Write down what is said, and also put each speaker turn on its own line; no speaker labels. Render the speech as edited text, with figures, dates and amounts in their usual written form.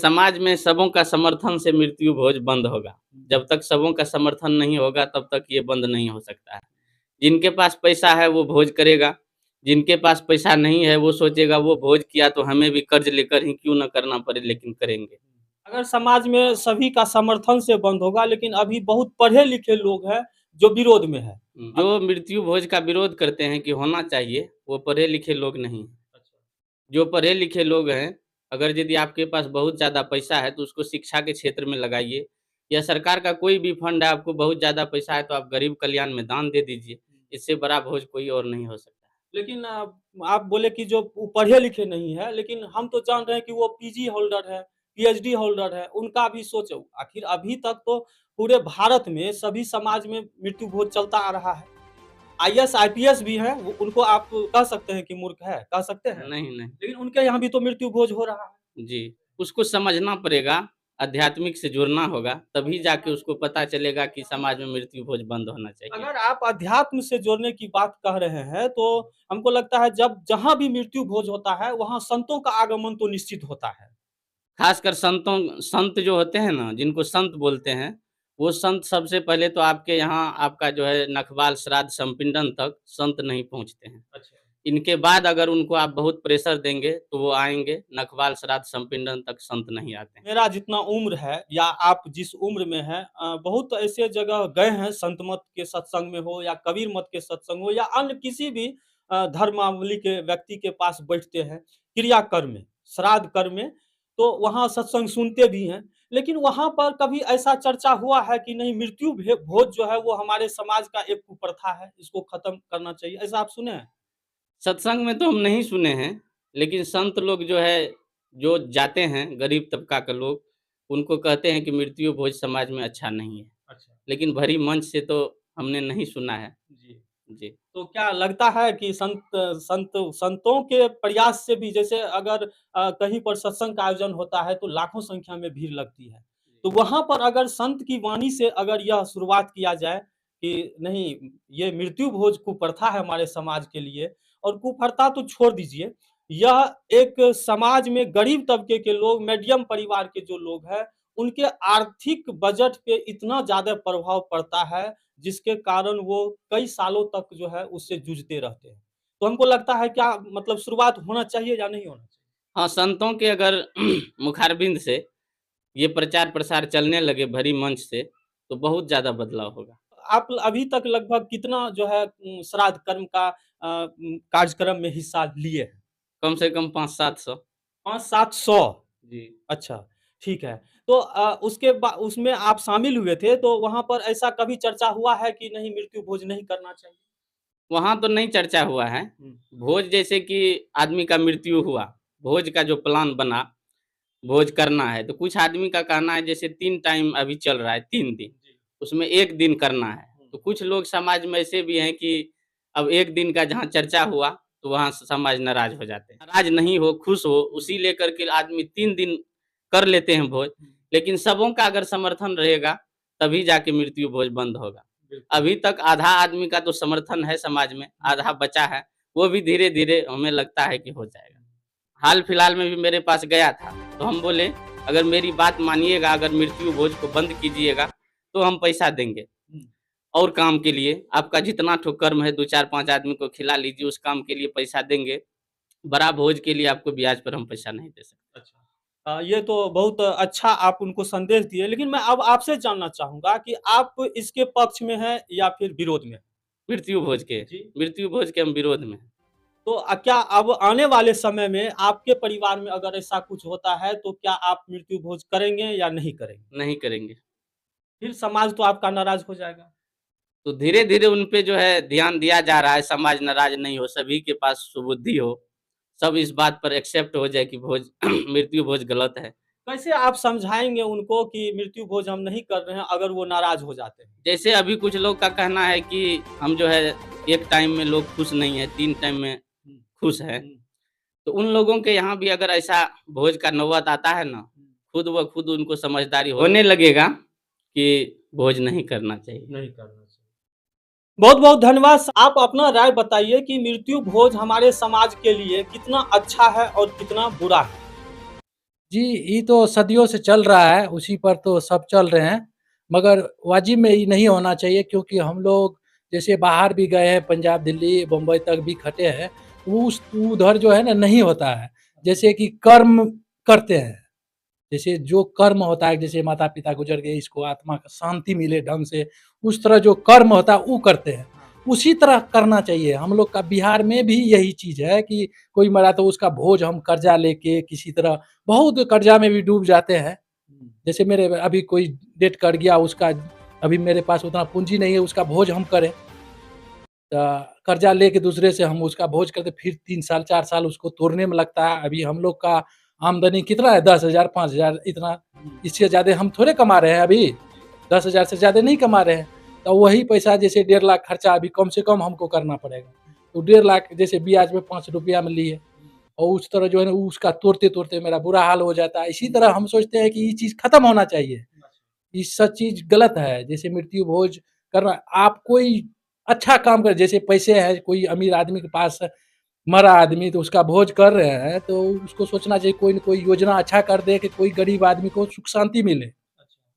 समाज में सबों का समर्थन से मृत्यु भोज बंद होगा। जब तक सबों का समर्थन नहीं होगा तब तक ये बंद नहीं हो सकता है। जिनके पास पैसा है वो भोज करेगा, जिनके पास पैसा नहीं है वो सोचेगा वो भोज किया तो हमें भी कर्ज लेकर ही क्यों ना करना पड़े लेकिन करेंगे।
अगर समाज में सभी का समर्थन से बंद होगा, लेकिन अभी बहुत पढ़े-लिखे लोग हैं जो विरोध में है।
जो मृत्यु भोज का विरोध करते हैं कि होना चाहिए, वो पढ़े-लिखे लोग नहीं हैं। जो पढ़े-लिखे लोग हैं, अगर यदि आपके पास बहुत ज़्यादा पैसा है तो उसको शिक्षा के क्षेत्र में लगाइए या सरकार का कोई भी फंड है, आपको बहुत ज़्यादा पैसा है तो आप गरीब कल्याण में दान दे दीजिए। इससे बड़ा भोज कोई और नहीं हो सकता।
लेकिन आप बोले कि जो पढ़े-लिखे नहीं है, लेकिन हम तो जान रहे हैं कि वो पीजी होल्डर है, पीएचडी होल्डर है, उनका भी सोचो। आखिर अभी तक तो पूरे भारत में सभी समाज में मृत्यु भोज चलता आ रहा है। आईएएस, आईपीएस भी हैं, वो उनको आप कह सकते हैं कि मूर्ख है, कह सकते हैं?
नहीं, नहीं।
लेकिन उनके यहाँ भी तो मृत्यु भोज हो रहा है।
जी, उसको समझना पड़ेगा, आध्यात्मिक से जुड़ना होगा, तभी जाके उसको पता चलेगा कि समाज में मृत्यु भोज बंद होना चाहिए।
अगर आप अध्यात्म से जोड़ने की बात कह रहे हैं, तो हमको लगता है जब जहाँ भी मृत्यु भोज होता है, वहाँ संतों का आगमन तो निश्चित होता है।
खासकर संत जो होते हैं ना, जिनको संत बोलते हैं, वो संत सबसे पहले तो आपके यहाँ आपका जो है नखवाल, श्राद्ध, संपिंडन तक संत नहीं पहुँचते हैं।
अच्छा।
इनके बाद अगर उनको आप बहुत प्रेशर देंगे, तो वो आएँगे, नखवाल, श्राद्ध, संपिंडन तक संत नहीं आते हैं।
मेरा जितना उम्र है या आप जिस उम्र में हैं, बहुत ऐसे जगह गए हैं, संत मत के सत्संग में हो या कबीर मत के सत्संग हो या अन्य किसी भी धर्मावली के व्यक्ति के पास बैठते हैं, क्रियाकर्म में, श्राद्ध कर्म में, तो वहाँ सत्संग सुनते भी हैं। लेकिन वहाँ पर कभी ऐसा चर्चा हुआ है कि नहीं, मृत्यु भोज जो है वो हमारे समाज का एक कुप्रथा है, इसको खत्म करना चाहिए, ऐसा आप सुने हैं?
सत्संग में तो हम नहीं सुने हैं, लेकिन संत लोग जो है, जो जाते हैं, गरीब तबका के लोग, उनको कहते हैं कि मृत्यु भोज समाज में अच्छा नहीं है।
अच्छा।
लेकिन भरी मंच से तो हमने नहीं सुना है।
जी।
जी।
तो क्या लगता है कि संतों के प्रयास से भी, जैसे अगर कहीं पर सत्संग का आयोजन होता है तो लाखों संख्या में भीड़ लगती है। तो वहाँ पर अगर संत की वाणी से अगर यह शुरुआत किया जाए कि नहीं, ये मृत्यु भोज कुप्रथा है हमारे समाज के लिए, और कुप्रथा तो छोड़ दीजिए, यह एक समाज में गरीब तबके के लोग, मीडियम परिवार के जो लोग हैं, उनके आर्थिक बजट पे इतना ज़्यादा प्रभाव पड़ता है, जिसके कारण वो कई सालों तक जो है उससे जूझते रहते हैं। तो हमको लगता है, क्या मतलब शुरुआत होना चाहिए या नहीं होना चाहिए?
हाँ, संतों के अगर मुखारबिंद से ये प्रचार-प्रसार चलने लगे भरी मंच से, तो बहुत ज़्यादा बदलाव होगा।
आप अभी तक लगभग कितना जो है श्राद्ध कर्म का कार्यक्रम में हिस्सा लिए हैं?
कम से कम 500-700।
500-700।
जी।
अच्छा, ठीक है। तो उसके उसमें आप शामिल हुए थे, तो वहाँ पर ऐसा कभी चर्चा हुआ है कि नहीं, मृत्यु भोज नहीं करना चाहिए?
वहाँ तो नहीं चर्चा हुआ है।
हुँ।
भोज जैसे कि आदमी का मृत्यु हुआ, भोज का जो प्लान बना, भोज करना है, तो कुछ आदमी का कहना है जैसे 3 टाइम अभी चल रहा है 3 दिन,
जी।
उसमें 1 दिन करना है।
हुँ।
तो कुछ लोग समाज में ऐसे भी हैं कि अब 1 दिन का जहाँ चर्चा हुआ, तो वहाँ समाज नाराज़ हो जाते हैं। नाराज़ नहीं हो, खुश हो, उसी लेकर के आदमी 3 दिन कर लेते हैं भोज,
हुँ।
लेकिन सबों का अगर समर्थन रहेगा, तभी जाके मृत्यु भोज बंद होगा।
बिल्कुल।
अभी तक आधा आदमी का तो समर्थन है समाज में, आधा बचा है, वो भी धीरे-धीरे हमें लगता है कि हो जाएगा। हाल-फिलहाल में भी मेरे पास गया था, तो हम बोले, "अगर मेरी बात मानिएगा, अगर मृत्यु भोज को बंद कीजिएगा, तो हम पैसा देंगे
हुँ।
और काम के लिए। आपका जितना ठो कर्म है 2, 4, 5 आदमी को खिला लीजिए, उस काम के लिए पैसा देंगे। बड़ा भोज के लिए आपको ब्याज पर हम पैसा नहीं दे सकते।"
अच्छा। ये तो बहुत अच्छा आप उनको संदेश दिए, लेकिन मैं अब आपसे जानना चाहूँगा कि आप इसके पक्ष में हैं या फिर विरोध में हैं? जी।
मृत्यु भोज के हम विरोध में हैं।
तो क्या अब आने वाले समय में आपके परिवार में अगर ऐसा कुछ होता है, तो क्या आप मृत्यु भोज करेंगे या नहीं करेंगे?
नहीं करेंगे।
फिर समाज तो आपका नाराज़ हो जाएगा।
तो धीरे-धीरे उन पे जो है ध्यान दिया जा रहा है, समाज नाराज़ नहीं हो, सभी के पास सुबुद्धि हो, सब इस बात पर एक्सेप्ट हो जाए कि भोज मृत्यु भोज गलत है।
कैसे आप समझाएँगे उनको कि मृत्यु भोज हम नहीं कर रहे हैं, अगर वो नाराज़ हो जाते हैं?
जैसे अभी कुछ लोग का कहना है कि हम जो है 1 टाइम में लोग खुश नहीं है, 3 टाइम में
हुँ।
खुश हैं।
हुँ।
तो उन लोगों के यहाँ भी अगर ऐसा भोज का नौबत आता है ना,
हुँ।
खुद ब खुद उनको समझदारी होने लगेगा कि भोज नहीं करना चाहिए।
नहीं करना चाहिए। बहुत-बहुत धन्यवाद। आप अपना राय बताइए कि मृत्यु भोज हमारे समाज के लिए कितना अच्छा है और कितना बुरा है?
जी, ये तो सदियों से चल रहा है, उसी पर तो सब चल रहे हैं, मगर वाजिब में ये नहीं होना चाहिए क्योंकि हम लोग जैसे बाहर भी गए हैं, पंजाब, दिल्ली, बम्बई तक भी खटे हैं, वो उस उधर जो है ना नहीं होता है। जैसे कि कर्म करते हैं, जैसे जो कर्म होता है, जैसे माता-पिता गुज़र गए, इसको आत्मा को शांति मिले ढंग से, उस तरह जो कर्म होता है, वो करते हैं। उसी तरह करना चाहिए। हम लोग का बिहार में भी यही चीज़ है कि कोई मरा तो उसका भोज हम कर्जा लेके किसी तरह बहुत कर्जा में भी डूब जाते हैं। जैसे मेरे अभी कोई डेथ कर गया, उसका अभी मेरे पास उतना पूँजी नहीं है, उसका भोज हम करें। कर्जा लेके दूसरे से हम उसका भोज करते, फिर 3 साल, 4 साल उसको तोड़ने में लगता है। अभी हम लोग का आमदनी कितना है? 10,000, 5,000 इतना, इससे ज़्यादा हम थोड़े कमा रहे हैं अभी। 10,000 से ज़्यादा नहीं कमा रहे हैं। तो वही पैसा जैसे 1.5 लाख खर्चा अभी कम से कम हमको करना पड़ेगा। तो 1.5 लाख जैसे ब्याज में ₹5 में लिए और उस तरह जो है ना उसका तोड़ते-तोड़ते मेरा बुरा हाल हो जाता है। इसी तरह हम सोचते हैं कि ये चीज़ खत्म होना चाहिए। ये सब चीज़ गलत है। जैसे मृत्यु भोज करना, आप कोई अच्छा काम करें, जैसे पैसे हैं, कोई अमीर आदमी के पास मरा आदमी तो उसका भोज कर रहे हैं, तो उसको सोचना चाहिए कोई न कोई योजना अच्छा कर दे कि कोई गरीब आदमी को सुख शांति मिले।